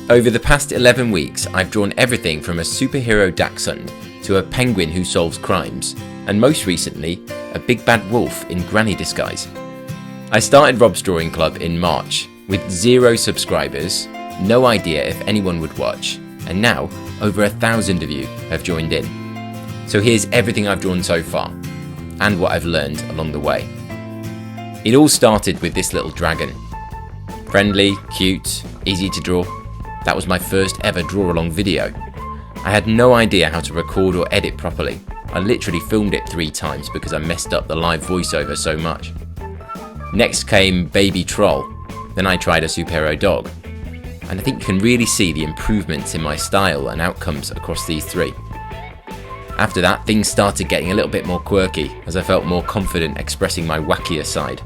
Over the past 11 weeks, I've drawn everything from a superhero dachshund to a penguin who solves crimes, and most recently, a big bad wolf in granny disguise. I started Rob's Drawing Club in March with 0 subscribers, no idea if anyone would watch, and now over 1,000 of you have joined in. So here's everything I've drawn so far, and what I've learned along the way. It all started with this little dragon. Friendly, cute, easy to draw. That was my first ever draw-along video. I had no idea how to record or edit properly. I literally filmed it 3 times because I messed up the live voiceover so much. Next came Baby Troll, then I tried a superhero dog. And I think you can really see the improvements in my style and outcomes across these 3. After that, things started getting a little bit more quirky as I felt more confident expressing my wackier side.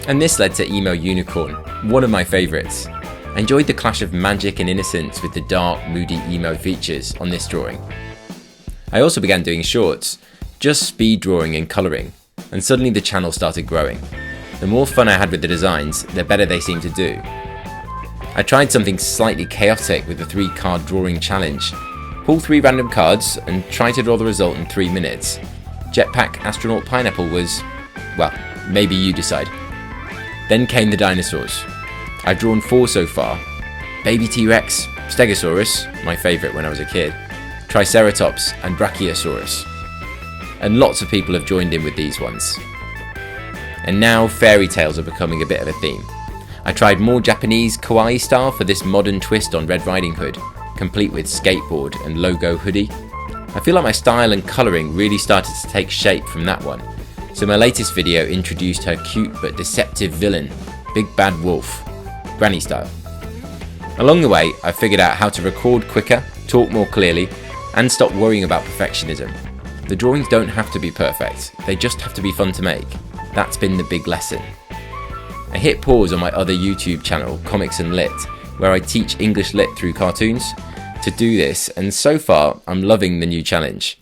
And this led to Emo Unicorn, one of my favourites. I enjoyed the clash of magic and innocence with the dark, moody emo features on this drawing. I also began doing shorts, just speed drawing and colouring, and suddenly the channel started growing. The more fun I had with the designs, the better they seemed to do. I tried something slightly chaotic with the 3-card drawing challenge. Pull 3 random cards and try to draw the result in 3 minutes. Jetpack, astronaut, pineapple was, well, maybe you decide. Then came the dinosaurs. I've drawn 4 so far. Baby T-Rex, Stegosaurus, my favourite when I was a kid, Triceratops and Brachiosaurus. And lots of people have joined in with these ones. And now fairy tales are becoming a bit of a theme. I tried more Japanese kawaii style for this modern twist on Red Riding Hood, complete with skateboard and logo hoodie. I feel like my style and colouring really started to take shape from that one. So my latest video introduced her cute but deceptive villain, Big Bad Wolf, granny style. Along the way, I figured out how to record quicker, talk more clearly, and stop worrying about perfectionism. The drawings don't have to be perfect, they just have to be fun to make. That's been the big lesson. I hit pause on my other YouTube channel, Comics and Lit, where I teach English Lit through cartoons, to do this, and so far I'm loving the new challenge.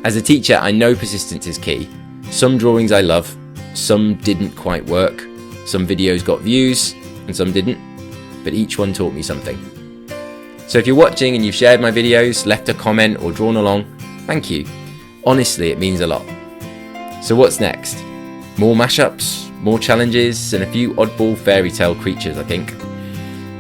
As a teacher, I know persistence is key. Some drawings I love, some didn't quite work, some videos got views, and some didn't, but each one taught me something. So if you're watching and you've shared my videos, left a comment or drawn along, thank you. Honestly, it means a lot. So what's next? More mashups, more challenges, and a few oddball fairy tale creatures, I think.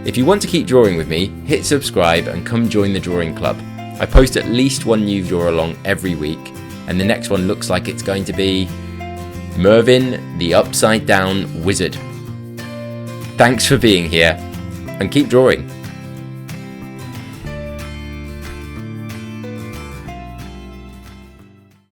If you want to keep drawing with me, hit subscribe and come join the drawing club. I post at least 1 new draw along every week, and the next one looks like it's going to be Mervyn the Upside Down Wizard. Thanks for being here, and keep drawing.